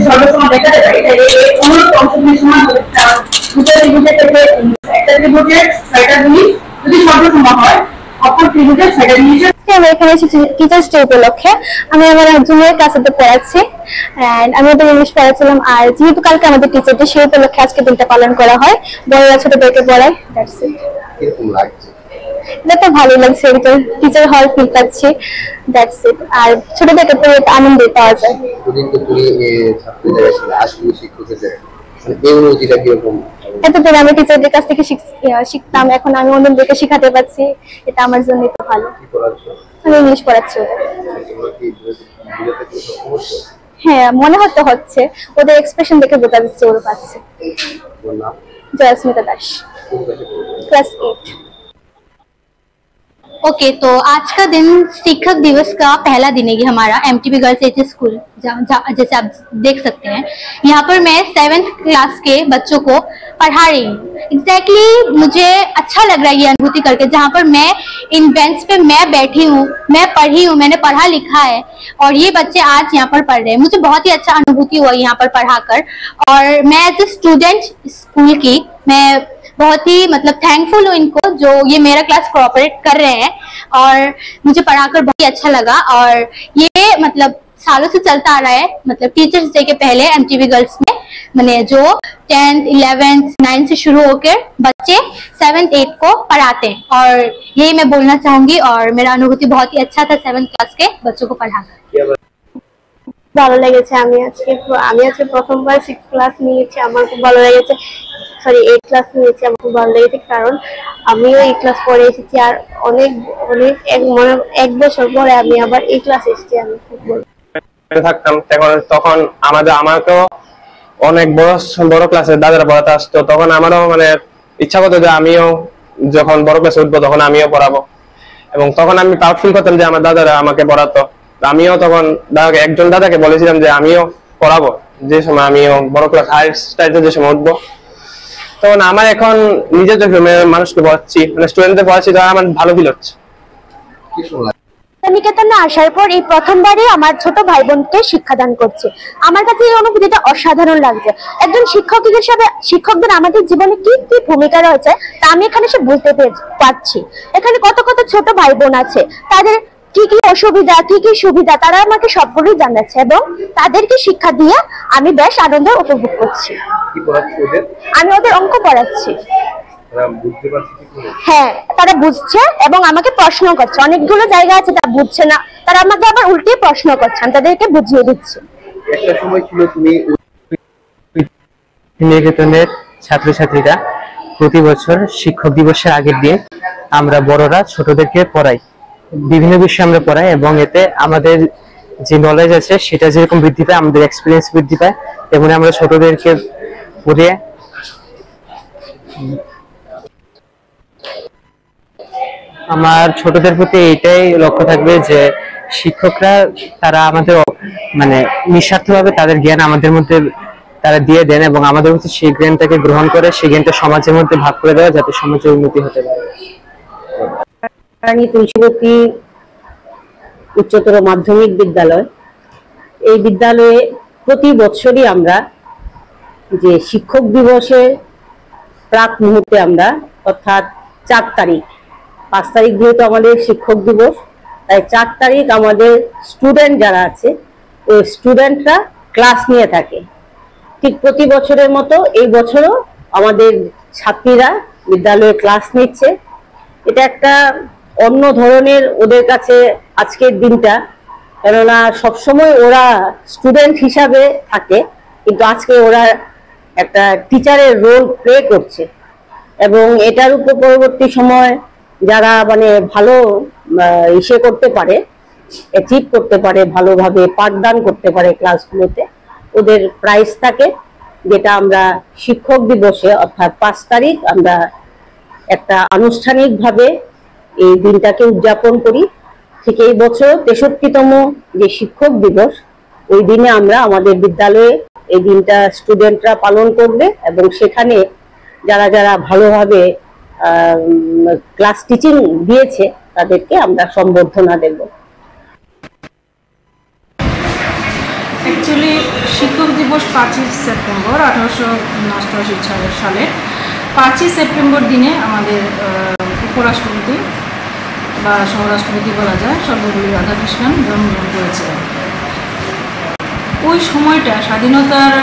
সর্বসময় দেখা যায় অনুরূপ অংশগুলির সমান দুটো ত্রিভুজের থেকে একটা ত্রিভুজের ছয়টা জিনিস যদি সর্বসম হয় অপর ত্রিভুজের ছয়টা জিনিসের আমি এখানে এসেছি টিচার্স ডে উপলক্ষে। আমি আমার একজনের ক্লাসে পড়াচ্ছি এন্ড আমি ওদের ইংলিশ পড়াচ্ছিলাম। আর যেহেতু কালকে আমাদের টিচার ডে, সেই উপলক্ষে আজকে দিনটা পালন করা হয়। বড়রা ছোটদেরকে পড়ায়। That's it. কিরকম লাগছে? এটা তো ভালোই লাগছে, টিচার হওয়ার ফিল পাচ্ছি। That's it. আর ছোটদেরকে পড়ে আনন্দ পাওয়া যায়। প্রতিদিন তো তুমি ছাত্রদের আসলে শিক্ষকদের এই অনুভূতিটা কিরকম? এতদিন আমি টিচারদের কাছ থেকে শিখতাম, এখন আমি অন্যদেরকে শেখাতে পারছি, এটা আমার জন্য তো ভালো। আমি ইংলিশ পড়াচ্ছি ওদের। হ্যাঁ, মনে হচ্ছে ওদের এক্সপ্রেশন দেখে বোঝা যাচ্ছে ওরা পাচ্ছে। জয়স্মিতা দাস, क्लास 8। ओके तो आज का दिन शिक्षक दिवस का पहला दिन है ये हमारा एमटीबी गर्ल्स एच स्कूल, जैसे आप देख सकते हैं। यहाँ पर मैं 7th क्लास के बच्चों को पढ़ा रही हूँ। एग्जैक्टली मुझे अच्छा लग रहा है ये अनुभूति करके, जहाँ पर मैं इन बेंच पे मैं बैठी हूँ, मैं पढ़ी हूँ, मैंने पढ़ा लिखा है और ये बच्चे आज यहाँ पर पढ़ रहे हैं। मुझे बहुत ही अच्छा अनुभूति हुआ यहाँ पर पढ़ाकर। और मैं एज ए स्टूडेंट स्कूल की मैं बहुत ही मतलब थैंकफुल हूँ इनको, जो ये मेरा क्लास कोऑपरेट कर रहे हैं और मुझे पढ़ाकर बहुत ही अच्छा लगा। और ये मतलब सालों से चलता आ रहा है, मतलब टीचर्स डे के पहले एमटीबी गर्ल्स में मैंने जो 10th 11th 9th से शुरू होकर बच्चे 7th 8th को पढ़ाते हैं। और यही मैं बोलना चाहूंगी। और मेरा अनुभूति बहुत ही अच्छा था 7th क्लास के बच्चों को पढ़ाकर। ভালো লেগেছে। আমি আজকে প্রথমবার 6 ক্লাস নিয়েছি, আমার খুব ভালো লেগেছে। সরি 8 ক্লাস নিয়েছি, আমার খুব ভালো লেগেছে, কারণ আমিও এই ক্লাস পড়ে এসেছি। আর অনেক এক বছর পরে আমি আবার এই ক্লাস এসেছি। আমি খুব থাকতাম তখন আমাকেও অনেক বড় ক্লাসের দাদারা পড়াতে আসতো। তখন আমারও মানে ইচ্ছা করতো যে আমিও যখন বড় ক্লাসে উঠবো তখন আমিও পড়াবো, এবং তখন আমি প্রাউড ফিল করতাম যে আমার দাদারা আমাকে পড়াতো। আমিও তখন একজন দাদাকে বলেছিলাম যে আমিও পড়াবো, যে সময় আমিও বড় ক্লাস হায়ার স্টাডিতে যে সময় উঠবো। তখন আমার এখন নিজের চোখে মানুষকে পড়াচ্ছি, মানে স্টুডেন্টদের পড়াচ্ছি, তখন আমার ভালো ফিল হচ্ছে। নিকেতনে আসার পর এই প্রথমবারই আমার ছোট ভাই বোনকে শিক্ষাদান করছে। আমার কাছে এই অনুভূতিটা অসাধারণ লাগছে। একজন শিক্ষক হিসেবে শিক্ষকদের আমাদের জীবনে কি কি ভূমিকা রয়েছে তা আমি এখানে এসে বুঝতে পারছি। এখানে কত কত ছোট ভাই বোন আছে, তাদের কি কি অসুবিধা কি কি সুবিধা তারা আমাকে সবগুলোই জানাচ্ছে, এবং তাদেরকে শিক্ষা দিয়ে আমি বেশ আনন্দ উপভোগ করছি। আমি ওদের অঙ্ক পড়াচ্ছি। হ্যাঁ, তারা বুঝছে এবং আমাকে প্রশ্ন করছে। অনেকগুলো জায়গা আছে তারা বুঝছে না, তারা আমাকে আবার উল্টে প্রশ্ন করছে, আমি তাদেরকে বুঝিয়ে দিচ্ছি। একটা সময় ছিল তুমি নিকেতনের ছাত্রছাত্রীরা প্রতি বছর শিক্ষক দিবসের আগের দিন আমরা বড়রা ছোটদেরকে পড়াই, বিভিন্ন বিষয়ে আমরা পড়াই, এবং এতে আমাদের যে নলেজ আছে সেটা যেরকম বৃদ্ধি পায়, আমাদের এক্সপিরিয়েন্স বৃদ্ধি পায়, তেমনি আমরা ছোটদেরকে পড়িয়ে আমার ছোটদের প্রতি এটাই লক্ষ্য থাকবে যে শিক্ষকরা তারা আমাদের মানে নিঃস্বার্থভাবে তাদের জ্ঞান আমাদের মধ্যে তারা দিয়ে দেন, এবং আমাদের উচিত সেই জ্ঞানটাকে গ্রহণ করে সেই জ্ঞানটা সমাজের মধ্যে ভাগ করে দেওয়া, যাতে সমাজের উন্নতি হতে পারে। তুলসীবতী উচ্চতর মাধ্যমিক বিদ্যালয়, এই বিদ্যালয়ে প্রতি বছরই আমরা যে শিক্ষক দিবসের প্রাক মুহূর্তে আমরা অর্থাৎ 4 তারিখ 5 তারিখ যেহেতু আমাদের শিক্ষক দিবস, তাই 4 তারিখ আমাদের স্টুডেন্ট যারা আছে ওই স্টুডেন্টরা ক্লাস নিয়ে থাকে। ঠিক প্রতি বছরের মতো এই বছরও আমাদের ছাত্রীরা বিদ্যালয়ে ক্লাস নিচ্ছে। এটা একটা অন্য ধরনের ওদের কাছে আজকের দিনটা, কেননা সবসময় ওরা স্টুডেন্ট হিসাবে থাকে, কিন্তু আজকে ওরা একটা টিচারের রোল প্লে করছে। এবং এটার উপর পরবর্তী সময় যারা মানে ভালো ইসে করতে পারে, অ্যাচিভ করতে পারে, ভালোভাবে পাঠদান করতে পারে ক্লাসগুলোতে, ওদের প্রাইজ থাকে, যেটা আমরা শিক্ষক দিবসে অর্থাৎ 5 তারিখ আমরা একটা আনুষ্ঠানিকভাবে এই দিনটাকে উদযাপন করি। ঠিক এই বছর 63তম যে শিক্ষক দিবস, ওই দিনে আমরা আমাদের বিদ্যালয়ে এই দিনটা স্টুডেন্টরা পালন করবে এবং সেখানে যারা যারা ভালোভাবে ক্লাস টিচিং দিয়েছে তাদেরকে আমরা সম্বর্ধনা দেব। অ্যাকচুয়ালি শিক্ষক দিবস 5ই সেপ্টেম্বর 1889 সালে 5ই সেপ্টেম্বর দিনে আমাদের উপরাষ্ট্রপতি বা সহরাষ্ট্রপতি বলা যায় সর্বপল্লী রাধাকৃষ্ণন জন্মগ্রহণ করেছিলেন। ওই সময়টা স্বাধীনতার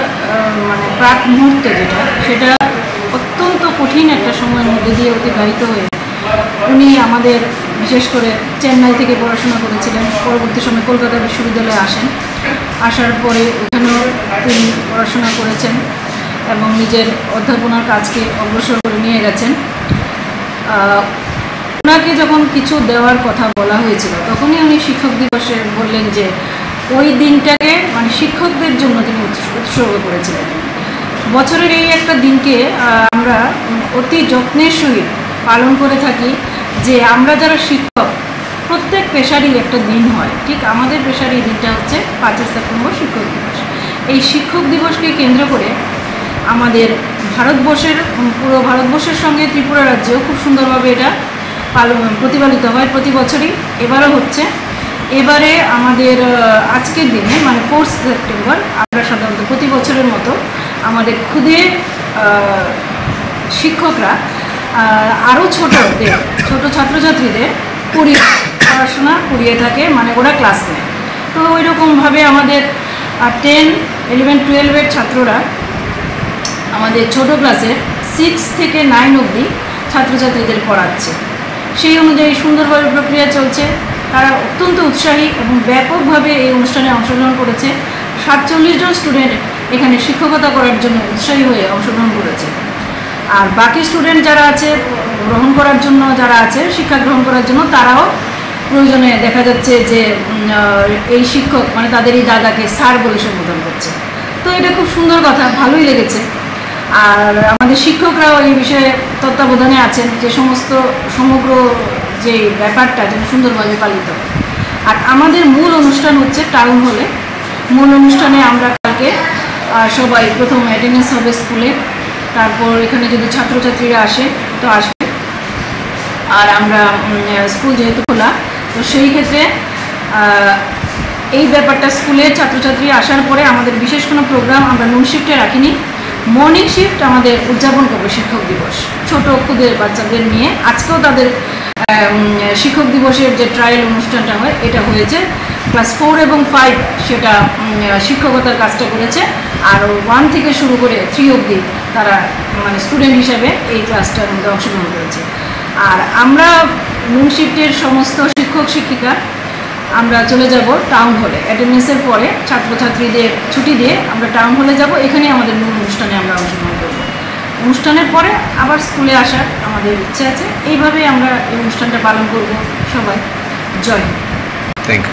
মানে প্রাক মুহূর্তে যেটা সেটা অত্যন্ত কঠিন একটা সময়ের মধ্যে দিয়ে অতিবাহিত হয়ে উনি আমাদের বিশেষ করে চেন্নাই থেকে পড়াশোনা করেছিলেন, পরবর্তী সময় কলকাতা বিশ্ববিদ্যালয়ে আসেন, আসার পরে ওখানেও তিনি পড়াশোনা করেছেন এবং নিজের অধ্যাপনার কাজকে অগ্রসর করে নিয়ে গেছেন। ওনাকে যখন কিছু দেওয়ার কথা বলা হয়েছিল তখনই উনি শিক্ষক দিবসে বললেন যে ওই দিনটাকে মানে শিক্ষকদের জন্য তিনি উৎসর্গ করেছিলেন। বছরের এই একটা দিনকে আমরা অতি যত্নের সহিত পালন করে থাকি যে আমরা যারা শিক্ষক প্রত্যেক পেশারই একটা দিন হয়, ঠিক আমাদের পেশার এই দিনটা হচ্ছে 5ই সেপ্টেম্বর শিক্ষক দিবস। এই শিক্ষক দিবসকে কেন্দ্র করে আমাদের ভারতবর্ষের পুরো ভারতবর্ষের সঙ্গে ত্রিপুরা রাজ্যেও খুব সুন্দরভাবে এটা প্রতিপালিত হয় প্রতি বছরই, এবারও হচ্ছে। এবারে আমাদের আজকের দিনে মানে 4 সেপ্টেম্বর আমরা সাধারণত প্রতি বছরের মতো আমাদের ক্ষুদে শিক্ষকরা আরও ছোট ছাত্রছাত্রীদের পড়াশোনা করিয়ে থাকে, মানে ওরা ক্লাস নেয়। তো ওই রকমভাবে আমাদের 10, 11, 12-এর ছাত্ররা আমাদের ছোট ক্লাসের 6 থেকে 9 অবধি ছাত্রছাত্রীদের পড়াচ্ছে। সেই অনুযায়ী সুন্দরভাবে প্রক্রিয়া চলছে। তারা অত্যন্ত উৎসাহী এবং ব্যাপকভাবে এই অনুষ্ঠানে অংশগ্রহণ করেছে। 47 জন স্টুডেন্ট এখানে শিক্ষকতা করার জন্য উৎসাহী হয়ে অংশগ্রহণ করেছে। আর বাকি স্টুডেন্ট যারা আছে শিক্ষা গ্রহণ করার জন্য তারাও প্রয়োজনে দেখা যাচ্ছে যে এই শিক্ষক মানে তাদের এই দাদাকে স্যার বলে সম্বোধন করছে। তো এটা খুব সুন্দর কথা, ভালোই লেগেছে। আর আমাদের শিক্ষকরাও এই বিষয়ে তত্ত্বাবধানে আছেন যে সমগ্র যে ব্যাপারটা যেন সুন্দরভাবে পালিত হয়। আর আমাদের মূল অনুষ্ঠান হচ্ছে টাউন হলে। মূল অনুষ্ঠানে আমরা কালকে সবাই প্রথম অ্যাটেন্ডেন্স হবে স্কুলে, তারপর এখানে যদি ছাত্রছাত্রীরা আসে তো আসবে। আর আমরা স্কুল যেহেতু খোলা তো সেই ক্ষেত্রে এই ব্যাপারটা স্কুলের ছাত্রছাত্রী আসার পরে আমাদের বিশেষ কোনো প্রোগ্রাম আমরা নুন শিফটে রাখিনি, মর্নিং শিফট আমাদের উদযাপন করবে শিক্ষক দিবস ছোট খুদের বাচ্চাদের নিয়ে। আজকেও তাদের শিক্ষক দিবসের যে ট্রায়াল অনুষ্ঠানটা হয় এটা হয়েছে। ক্লাস 4 এবং 5 সেটা শিক্ষকতার কাজটা করেছে, আর 1 থেকে শুরু করে 3 অবধি তারা মানে স্টুডেন্ট হিসাবে এই ক্লাসটার মধ্যে অংশগ্রহণ করেছে। আর আমরা নুন শিফটের সমস্ত শিক্ষক শিক্ষিকা আমরা চলে যাব টাউন হলে। অ্যাটেন্ডেন্সের পরে ছাত্রছাত্রীদের ছুটি দিয়ে আমরা টাউন হলে যাব, এখানে আমাদের মূল অনুষ্ঠানে আমরা অংশগ্রহণ করব। অনুষ্ঠানের পরে আবার স্কুলে আসার আমাদের ইচ্ছে আছে। এইভাবে আমরা এই অনুষ্ঠানটা পালন করব সবাই। জয় হিন্দ। Thank you.